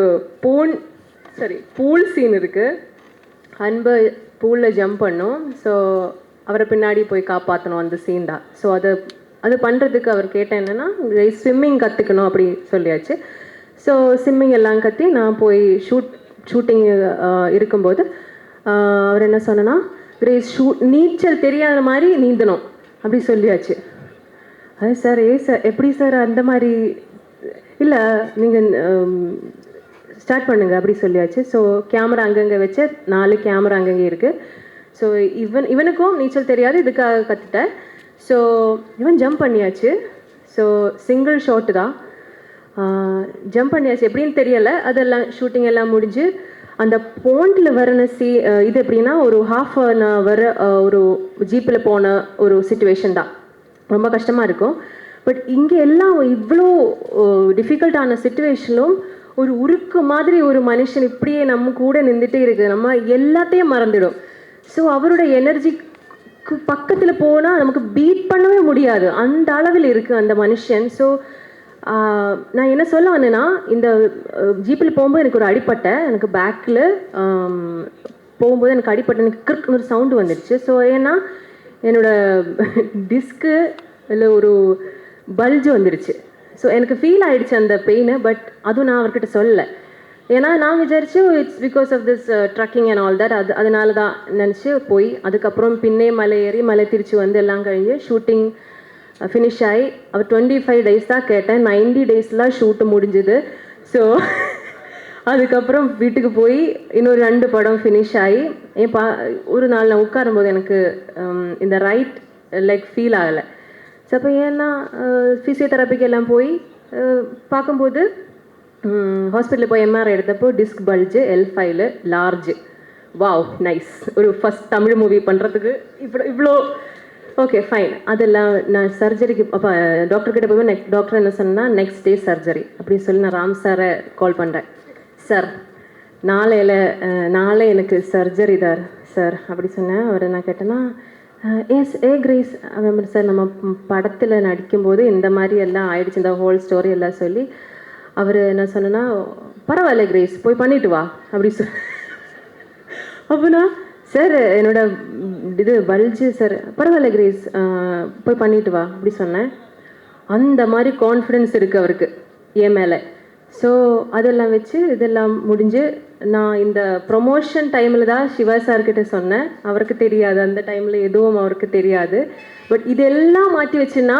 பூல் சீன் இருக்குது. அன்பு பூலில் ஜம்ப் பண்ணும். ஸோ அவரை பின்னாடி போய் காப்பாற்றணும், அந்த சீன் தான். ஸோ அது பண்ணுறதுக்கு அவர் கேட்டேன் என்னென்னா ஸ்விம்மிங் கற்றுக்கணும் அப்படி சொல்லியாச்சு. ஸோ ஸ்விம்மிங் எல்லாம் கற்றி நான் போய் ஷூட்டிங் இருக்கும்போது அவர் என்ன சொன்னேன்னா, கிரேஸ் நீச்சல் தெரியாத மாதிரி நீந்தணும் அப்படி சொல்லியாச்சு. அது சார் சார் எப்படி சார் அந்த மாதிரி இல்லை, நீங்கள் ஸ்டார்ட் பண்ணுங்கள் அப்படி சொல்லியாச்சு. ஸோ கேமரா அங்கங்கே வச்ச 4 கேமரா அங்கங்கே இருக்குது. ஸோ இவனுக்கும் நீச்சல் தெரியாது, இதுக்காக கற்றுட்டேன். ஸோ இவன் ஜம்ப் பண்ணியாச்சு. ஸோ சிங்கிள் ஷாட்டு தான், ஜம்ப் பண்ணியாச்சு. எப்படின்னு தெரியலை. அதெல்லாம் ஷூட்டிங் எல்லாம் முடிஞ்சு அந்த போண்டில் வரன இது எப்படின்னா ஒரு ½ an hour ஒரு ஜீப்பில் போன ஒரு சிச்சுவேஷன் தான். ரொம்ப கஷ்டமாக இருக்கும். பட் இங்கே எல்லாம் இவ்வளோ டிஃபிகல்ட்டான சிச்சுவேஷனும் ஒரு உருக்கு மாதிரி ஒரு மனுஷன் இப்படியே நம்ம கூட நின்றுட்டே இருக்குது, நம்ம எல்லாத்தையும் மறந்துடும். ஸோ அவரோட எனர்ஜிக்கு பக்கத்தில் போனால் நமக்கு பீட் பண்ணவே முடியாது, அந்த அளவில் இருக்குது அந்த மனுஷன். ஸோ நான் என்ன சொல்ல வந்தேன்னா, இந்த ஜீப்பில் போகும்போது எனக்கு ஒரு அடிப்பட்டை, எனக்கு பேக்கில் போகும்போது எனக்கு அடிப்பட்டை, எனக்கு கிறுக்குன்னு ஒரு சவுண்டு வந்துடுச்சு. ஸோ ஏன்னா என்னோடய டிஸ்க்கு இல்லை ஒரு பல்ஜ் வந்துடுச்சு. ஸோ எனக்கு ஃபீல் ஆகிடுச்சு அந்த பெயின். பட் அதுவும் நான் அவர்கிட்ட சொல்லலை. ஏன்னா நான் விசாரிச்சு it's because of this trekking and all that அதனால தான் நினச்சி போய் அதுக்கப்புறம் பின்னே மலை ஏறி மலை திருச்சி வந்து எல்லாம் கழிஞ்சு ஷூட்டிங் ஃபினிஷ் ஆகி அவர் 25 days தான் கேட்டேன், 90 daysலாம் ஷூட்டு முடிஞ்சுது. ஸோ அதுக்கப்புறம் வீட்டுக்கு போய் இன்னொரு 2 படம் ஃபினிஷ் ஆகி ஒரு நாள் நான் உட்காரும்போது எனக்கு இந்த ரைட் லெக் ஃபீல் ஆகலை. ஸோ அப்போ ஏன்னா ஃபிசியோதெரப்பிக்கு எல்லாம் போய் பார்க்கும்போது ஹாஸ்பிட்டலில் போய் எம்ஆர்ஐ எடுத்தப்போ disc bulge L5 large. Wow nice, ஒரு ஃபஸ்ட் தமிழ் மூவி பண்ணுறதுக்கு இவ்வளோ ஓகே ஃபைன். அதெல்லாம் நான் சர்ஜரிக்கு அப்போ டாக்டர்கிட்ட போய் டாக்டர் என்ன சொன்னால் நெக்ஸ்ட் டே சர்ஜரி அப்படின்னு சொல்லி நான் ராம் சாரை கால் பண்ணுறேன். சார் நாளை எனக்கு சர்ஜரி சார் அப்படி சொன்னேன். அவர் என்ன கேட்டேன்னா கிரேஸ் சார் நம்ம படத்தில் நடிக்கும்போது இந்த மாதிரி எல்லாம் ஆயிடுச்சு, இந்த ஹோல் ஸ்டோரி எல்லாம் சொல்லி அவர் என்ன சொன்னேன்னா பரவாயில்ல கிரேஸ் போய் பண்ணிட்டு வா அப்படி அப்போனா சார் என்னோட இது பல்ஜு சார் பரவாயில்ல கிரேஸ் போய் பண்ணிட்டு வா அப்படி சொன்னேன். அந்த மாதிரி கான்ஃபிடென்ஸ் இருக்குது அவருக்கு என் மேலே. ஸோ அதெல்லாம் வச்சு இதெல்லாம் முடிஞ்சு நான் இந்த ப்ரொமோஷன் டைமில் தான் சிவா சார்கிட்ட சொன்னேன். அவருக்கு தெரியாது, அந்த டைமில் எதுவும் அவருக்கு தெரியாது. பட் இதெல்லாம் மாற்றி வச்சுன்னா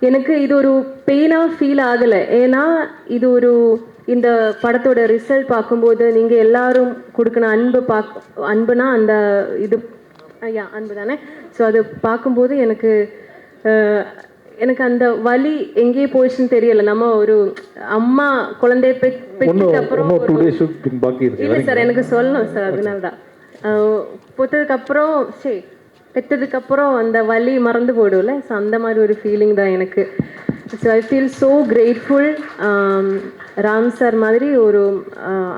எனக்கு இது ஒரு பெயினாக ஃபீல் ஆகலை. ஏன்னா இது ஒரு இந்த படத்தோட ரிசல்ட் பார்க்கும்போது நீங்கள் எல்லாரும் கொடுக்கணும் அன்புனா அந்த இது அன்பு தானே. ஸோ அது பார்க்கும்போது எனக்கு அந்த வலி எங்கேயே போயிடுச்சுன்னு தெரியல. நம்ம ஒரு அம்மா குழந்தைய பெற்றதுக்கு அப்புறம் இல்லை சார் எனக்கு சொல்லணும் சார், அதனால தான் பெற்றதுக்கப்புறம் அந்த வலி மறந்து போயிடும்ல. ஸோ அந்த மாதிரி ஒரு ஃபீலிங் தான் எனக்கு. So I feel so grateful. Ram sir மாதிரி ஒரு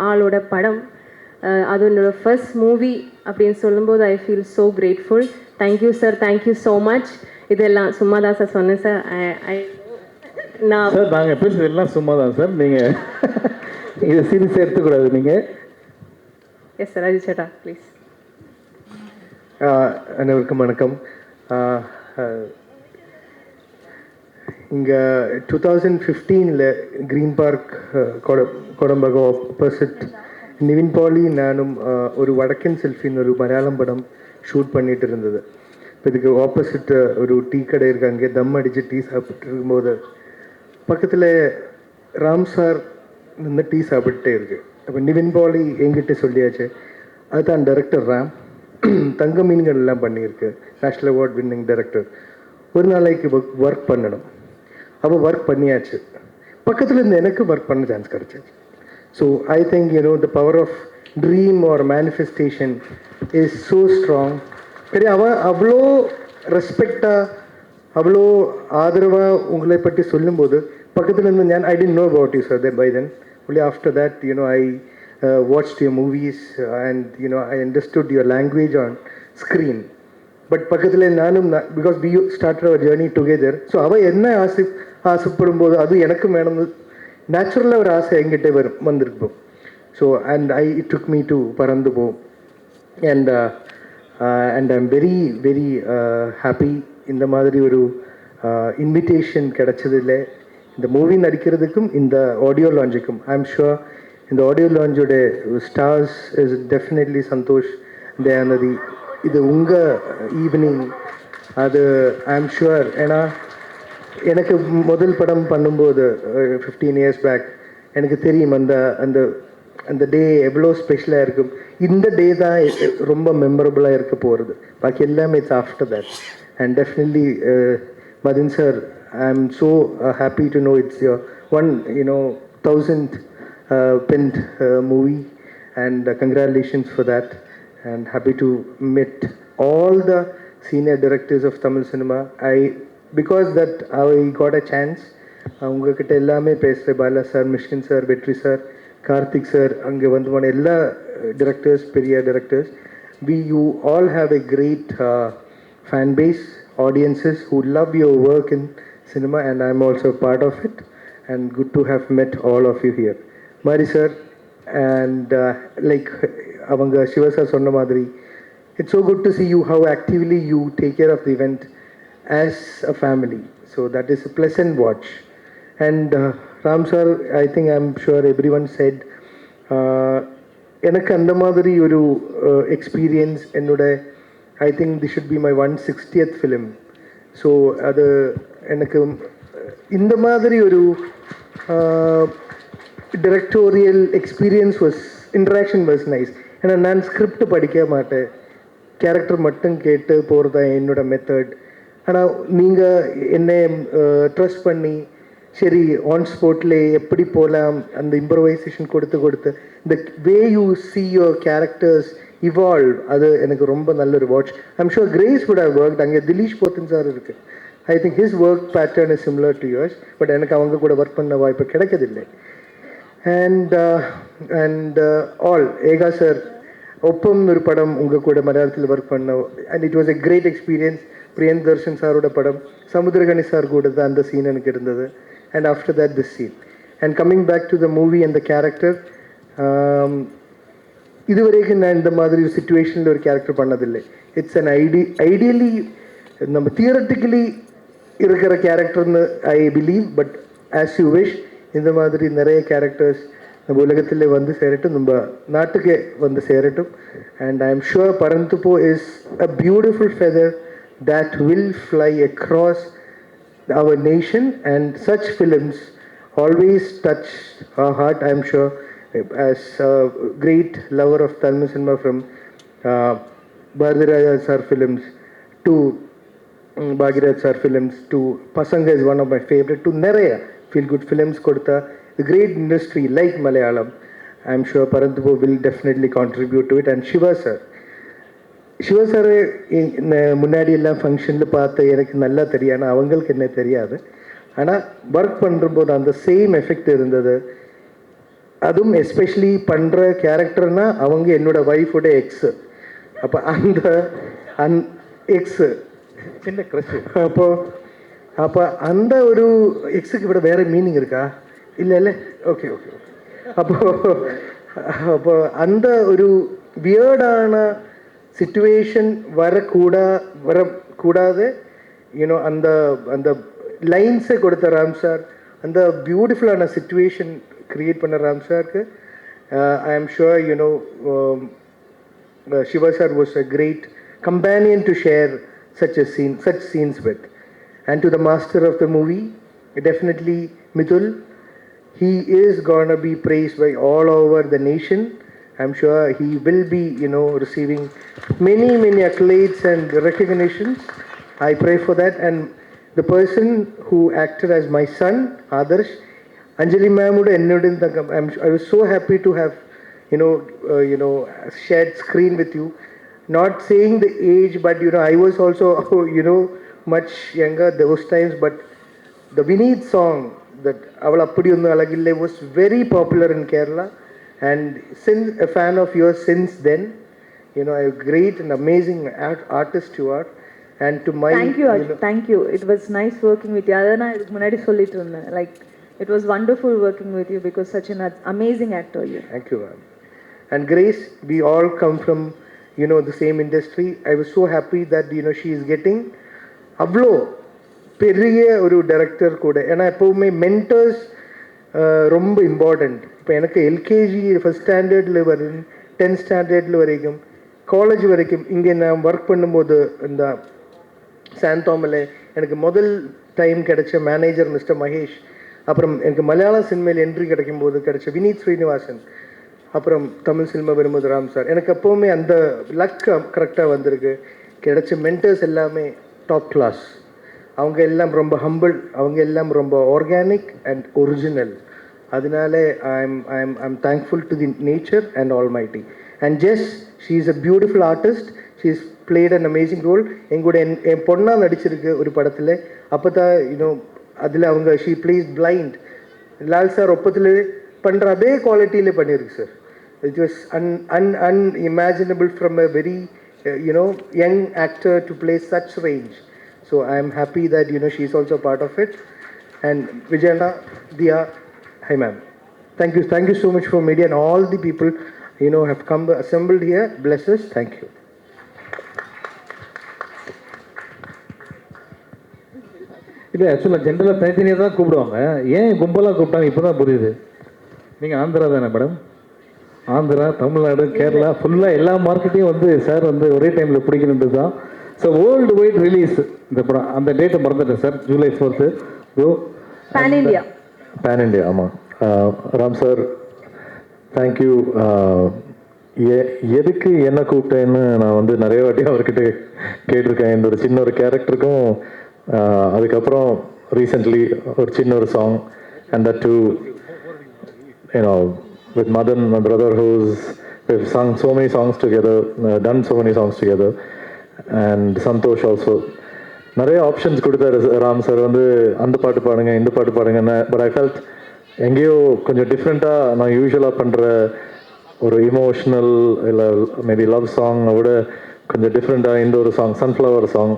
ஆளோட படம், அது என்னோட ஃபர்ஸ்ட் மூவி அப்படின்னு சொல்லும்போது I feel so grateful. Thank you sir, thank you so much. இதெல்லாம் சும்மா தான் சார் சொன்னேன் சார். சார் நாங்கள் பேசுறது எல்லாம் சும்மா தான் சார், நீங்கள் இதை சீரியஸாக எடுத்துக்கூடாது நீங்கள். எஸ் சார், அஜித் சேட்டா ப்ளீஸ். அனைவருக்கும் வணக்கம். இங்கே 2015 green park Kodambakkam opposite Nivin Pauly நானும் ஒரு வடக்கன் செல்ஃபின்னு ஒரு மலையாளம் படம் ஷூட் பண்ணிட்டு இருந்தது. இப்போ இதுக்கு ஆப்போசிட் ஒரு டீ கடை இருக்குது, அங்கே தம் அடித்து டீ சாப்பிட்டு இருக்கும்போது பக்கத்தில் ராம் சார் நின்று டீ சாப்பிட்டே இருக்குது. அப்போ நிவின் பாலி என்கிட்ட சொல்லியாச்சு, அதுதான் டைரக்டர் ராம், தங்க மீன்கள் எல்லாம் பண்ணியிருக்கு, நேஷ்னல் அவார்ட் வின்னிங் டைரக்டர், ஒரு நாளைக்கு ஒர்க் பண்ணணும். அப்போ ஒர்க் பண்ணியாச்சு. பக்கத்தில் இருந்து எனக்கு ஒர்க் பண்ண சான்ஸ் கிடச்சிச்சு. So I think the power of dream or manifestation is so strong. சரி, அவன் அவ்வளோ ரெஸ்பெக்டாக அவ்வளோ ஆதரவாக உங்களை பற்றி சொல்லும்போது பக்கத்தில் இருந்து I didn't know about you sir by then. only after that I watched your movies and I understood your language on screen. But பக்கத்தில் நானும் because we started our journey together. So அவள் என்ன ஆசைப்படும் போது அது எனக்கு வேணும், நேச்சுரலாக ஒரு ஆசை எங்கிட்ட வந்திருப்போம். So and it took me to பறந்து போ. and I'm very very happy இந்த மாதிரி ஒரு இன்விடேஷன் கிடைச்சதில்ல. இந்த மூவி நடிக்கிறதுக்கும் இந்த ஆடியோ லான்ச்சுக்கும் ஐ எம் ஷுர் இந்த ஆடியோ லான்ச்சோட stars is definitely Santhosh Dhayanidhi. இது உங்கள் ஈவினிங், அது ஐ எம் ஷுர். ஏன்னா எனக்கு முதல் படம் பண்ணும்போது 15 years பேக் எனக்கு தெரியும் அந்த அந்த அந்த டே எவ்வளோ ஸ்பெஷலாக இருக்கும். இந்த டே தான் ரொம்ப மெமரபுளாக இருக்க போகிறது. பாக்கி எல்லாமே it's after that. And definitely Madhan sir, I'm so happy to know it's your 1000th pinned movie, and congratulations for that. And happy to meet all the senior directors of Tamil cinema. Because that I got a chance. உங்ககிட்ட எல்லாமே பேசுகிறேன், Bala sir, Mysskin sir, வெற்றி sir, Karthik sir, அங்கே வந்து போன எல்லா directors, பெரிய directors. You all have a great fan base, audiences who love your work in cinema, and I'm also part of it, and good to have met all of you here. Mari sir, and like avanga Shiva sir sonna madri, it's so good to see you how actively you take care of the event as a family. So that is a pleasant watch. And Ram sir, I think I'm sure everyone said எனக்கு அந்த மாதிரி ஒரு experience என்னோட I think they should be my 160th film. So அது எனக்கு இந்த மாதிரி ஒரு directorial experience was interaction was nice. ஏன்னா நான் ஸ்கிரிப்ட் படிக்க மாட்டேன், கேரக்டர் மட்டும் கேட்டு போகிறது தான் என்னோட மெத்தட். ஆனால் நீங்கள் என்னை ட்ரஸ்ட் பண்ணி சரி ஆன் ஸ்பாட்டில் எப்படி போகலாம் அந்த இம்ப்ரவைசேஷன் கொடுத்து இந்த way you see your characters evolve, அது எனக்கு ரொம்ப நல்ல ஒரு watch. I'm sure Grace would have work. அங்கே திலீஷ் போத்தன் சார் இருக்குது. I think his work pattern is similar to yours. But எனக்கு அவங்க கூட ஒர்க் பண்ண வாய்ப்பு கிடைக்கதில்லை. அண்ட் ஆல் ஏகா சார் ஒப்பம் ஒரு படம் உங்கள் கூட மலையாளத்தில் ஒர்க் பண்ண, and it was a great experience. Priyadarshan சாரோட படம் சமுத்திரகனி சார் கூட தான் அந்த சீன் எனக்கு இருந்தது. And after that this scene. And coming back to the movie and the character, இதுவரைக்கும் நான் இந்த மாதிரி ஒரு சுச்சுவேஷனில் ஒரு கேரக்டர் பண்ணதில்லை. இட்ஸ் அன் ஐடியலி நம்ம தியரட்டிக்கலி இருக்கிற கேரக்டர்னு I believe. But as you wish இந்த மாதிரி நிறைய கேரக்டர்ஸ் நம்ம உலகத்தில் வந்து சேரட்டும், நம்ம நாட்டுக்கே வந்து சேரட்டும். And I am sure Paranthu Po is a beautiful feather that will fly across our nation, and such films always touch our heart. I am sure as a great lover of Tamil cinema from Bharadiraja sir films to Bhagirath sir films to Pasanga is one of my favorite, to Neraya feel good films kodutha the great industry like Malayalam. I am sure Paranthupo will definitely contribute to it. And Shiva sir, Shiva sir முன்னாடி எல்லாம் ஃபங்க்ஷனில் பார்த்த எனக்கு நல்லா தெரியும், ஆனால் அவங்களுக்கு என்ன தெரியாது. ஆனால் ஒர்க் பண்ணுறபோது அந்த சேம் எஃபெக்ட் இருந்தது. அதுவும் எஸ்பெஷலி பண்ணுற கேரக்டர்னால் அவங்க என்னோட ஒய்ஃபோட எக்ஸு. அப்போ அந்த எக்ஸு சின்ன க்ரஷ். அப்போ அந்த ஒரு எக்ஸுக்கு விட வேறு மீனிங் இருக்கா? இல்லை ஓகே. அப்போ அந்த ஒரு வியர்டான சிச்சுவேஷன் வரக்கூடாது. யூனோ அந்த லைன்ஸை கொடுத்த ராம் சார், அந்த பியூட்டிஃபுல்லான சிச்சுவேஷன் க்ரியேட் பண்ண ராம் சாருக்கு ஐ am sure you know Shiva sir was a great companion to share such scenes with. And to the master of the movie, definitely Mithul, he is gonna be praised by all over the nation. I'm sure he will be, receiving many accolades and recognitions. I pray for that. And the person who acted as my son, Adarsh, Anjali ma'am, I was so happy to have, shared screen with you. Not saying the age, but I was also, much younger those times. But the Vineet song that Avala Appudiyonnu Alagille was very popular in Kerala. And since a fan of yours since then, a great and amazing artist you are. And to my thank you. It was nice working with you. Adana idukku munadi sollitu irundhen, like it was wonderful working with you because such an amazing actor you. Thank you ma'am. And Grace, we all come from the same industry. I was so happy that she is getting avlo பெரிய ஒரு director கூட. ஏன்னா எப்போவுமே mentors ரொம்ப important. இப்போ எனக்கு LKG first ஸ்டாண்டர்டில் வரைக்கும் 10th ஸ்டாண்டர்டில் வரைக்கும் காலேஜ் வரைக்கும் இங்கே நான் ஒர்க் பண்ணும்போது இந்த சாந்தோமில் எனக்கு முதல் டைம் கிடைச்ச மேனேஜர் மிஸ்டர் மகேஷ். அப்புறம் எனக்கு மலையாள சினிமையில் என்ட்ரி கிடைக்கும்போது கிடைச்ச வினீத் ஸ்ரீனிவாசன். அப்புறம் தமிழ் சினிமா வரும்போது ராம் சார். எனக்கு எப்போவுமே அந்த லக் கரெக்டாக வந்திருக்கு. கிடைச்ச மென்டர்ஸ் எல்லாமே டாப் கிளாஸ். அவங்க எல்லாம் ரொம்ப ஹம்பிள், அவங்க எல்லாம் ரொம்ப ஆர்கானிக் அண்ட் ஒரிஜினல். அதனால I'm thankful to the nature and almighty. And Jess, she is a beautiful artist. She is played an amazing role. எங்கூட என் பொண்ணாக நடிச்சிருக்கு ஒரு படத்தில். அப்போ தான் அதில் அவங்க she plays blind. Lal sir ஒப்பத்தில் பண்ணுற அதே குவாலிட்டியில் பண்ணியிருக்கு sir. It was unimaginable from a very young actor to play such range. So I am happy that she is also part of it. And Vijayana, Dia, hi ma'am. Thank you so much for media and all the people have come assembled here. Bless us. Thank you. இல்லை, ஆக்சுவலாக ஜென்ரலாக தனித்தனியாக தான் கூப்பிடுவாங்க. ஏன் கும்பலாக கூப்பிட்டாங்க இப்போ தான் புரியுது. நீங்கள் ஆந்திரா தானே மேடம்? ஆந்திரா, தமிழ்நாடு, கேரளா ஃபுல்லாக எல்லா மார்க்கெட்டையும் வந்து சார் வந்து ஒரே டைமில் பிடிக்கணுன்றது தான். ஸோ வேர்ல்டு வைட் ரிலீஸ் இந்த படம். அந்த டேட்டை மறந்துட்டேன் sir, July 4th. Pan India. Pan India, ஆமாம். Ram sir, thank you. எதுக்கு என்ன கூப்பிட்டேன்னு நான் வந்து நிறைய வாட்டி அவர்கிட்ட கேட்டிருக்கேன். இந்த ஒரு சின்ன ஒரு கேரக்டருக்கும் அதுக்கப்புறம் ரீசெண்ட்லி ஒரு சின்ன ஒரு song, and that to with Madan, my brother, we've sung so many songs together, done so many songs together, and Santosh also. நிறைய ஆப்ஷன்ஸ் கொடுத்தாரு ராம் சார், வந்து அந்த பாட்டு பாடுங்க, இந்த பாட்டு பாடுங்கன்னு. பட் ஐ ஃபெல்ட் எங்கேயோ கொஞ்சம் டிஃப்ரெண்ட்டாக நான் யூஸ்வலாக பண்ணுற ஒரு இமோஷ்னல் இல்லை மேபி லவ் சாங்கை விட கொஞ்சம் டிஃப்ரெண்ட்டாக இந்த ஒரு song, sunflower song.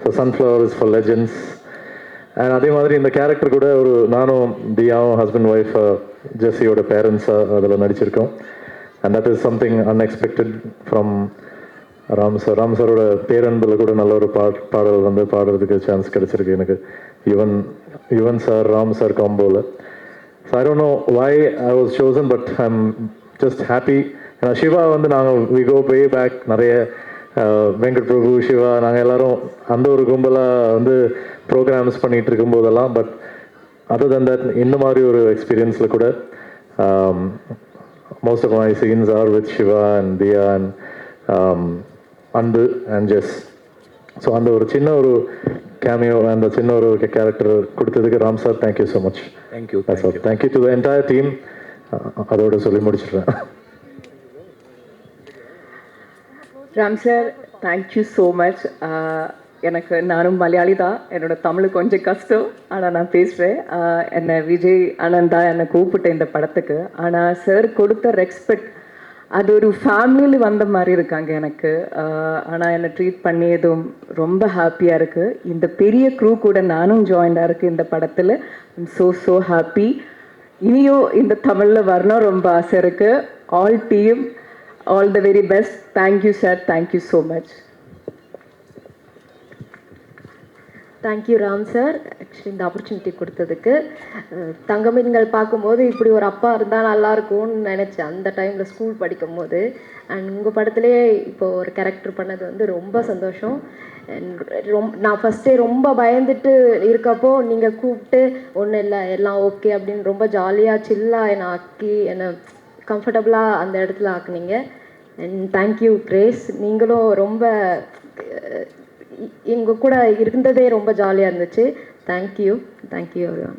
So sunflower is for legends. And அதே மாதிரி இந்த கேரக்டர் கூட ஒரு நானும் தியாவும் ஹஸ்பண்ட் ஒய்ஃப் ஜெஸ்ஸியோட பேரண்ட்ஸாக அதில் நடிச்சிருக்கோம். And that is something unexpected from Ram sir. Ram சாரோட பேரன்பில் கூட நல்ல ஒரு பாடல் வந்து பாடுறதுக்கு சான்ஸ் கிடச்சிருக்கு எனக்கு, யுவன் சார் ராம் சார் காம்போவில். So I don't know why I was chosen, but I am just happy. Siva வந்து நாங்கள் வி கோ வே பேக், நிறைய வெங்கட் பிரபு, சிவா, நாங்கள் எல்லோரும் அந்த ஒரு கும்பலாக வந்து ப்ரோக்ராம்ஸ் பண்ணிகிட்டு இருக்கும்போதெல்லாம். பட் அதர் தன் தட் இந்த மாதிரி ஒரு எக்ஸ்பீரியன்ஸில் கூட most of my scenes are with Shiva and Diya and Anbu and Jess. So அந்த ஒரு சின்ன ஒரு கேமியோ, அந்த சின்ன ஒரு கேரக்டர் கொடுத்ததுக்கு Ram sir, thank you so much. Thank you. Thank you to the entire team. அதோட சொல்லி முடிச்சிடுறேன். Ram sir, thank you so much. எனக்கு நானும் மலையாளி தான், என்னோட தமிழ் கொஞ்சம் கஷ்டம், ஆனால் நான் பேசுகிறேன். என்னை விஜய் ஆனந்தா என்னை கூப்பிட்டேன் இந்த படத்துக்கு. ஆனால் சார் கொடுத்த ரெஸ்பெக்ட், அது ஒரு ஃபேமிலியில் வந்த மாதிரி இருக்காங்க எனக்கு. ஆனால் என்னை ட்ரீட் பண்ணியதும் ரொம்ப ஹாப்பியாக இருக்குது. இந்த பெரிய க்ரூ கூட நானும் ஜாயினாக இருக்குது இந்த படத்தில். I'm so happy. இனியும் இந்த தமிழில் வரணும் ரொம்ப ஆசை இருக்குது. All team, all the very best. Thank you sir, thank you so much. Thank you Ram sir, actually இந்த ஆப்பர்ச்சுனிட்டி கொடுத்ததுக்கு. தங்கமீன்கள் பார்க்கும்போது இப்படி ஒரு அப்பா இருந்தால் நல்லாயிருக்கும்னு நினச்சேன் அந்த டைமில் ஸ்கூல் படிக்கும் போது. அண்ட் உங்கள் படத்துலேயே இப்போது ஒரு கேரக்டர் பண்ணது வந்து ரொம்ப சந்தோஷம். நான் ஃபஸ்ட்டே ரொம்ப பயந்துட்டு இருக்கப்போ நீங்கள் கூப்பிட்டு ஒன்றும் இல்லை எல்லாம் ஓகே அப்படின்னு ரொம்ப ஜாலியாக சில்லாக என்னை ஆக்கி என்னை கம்ஃபர்டபுளாக அந்த இடத்துல ஆக்குனீங்க. அண்ட் தேங்க்யூ கிரேஸ், நீங்களும் ரொம்ப எங்கள் கூட இருந்ததே ரொம்ப ஜாலியாக இருந்துச்சு. Thank you everyone.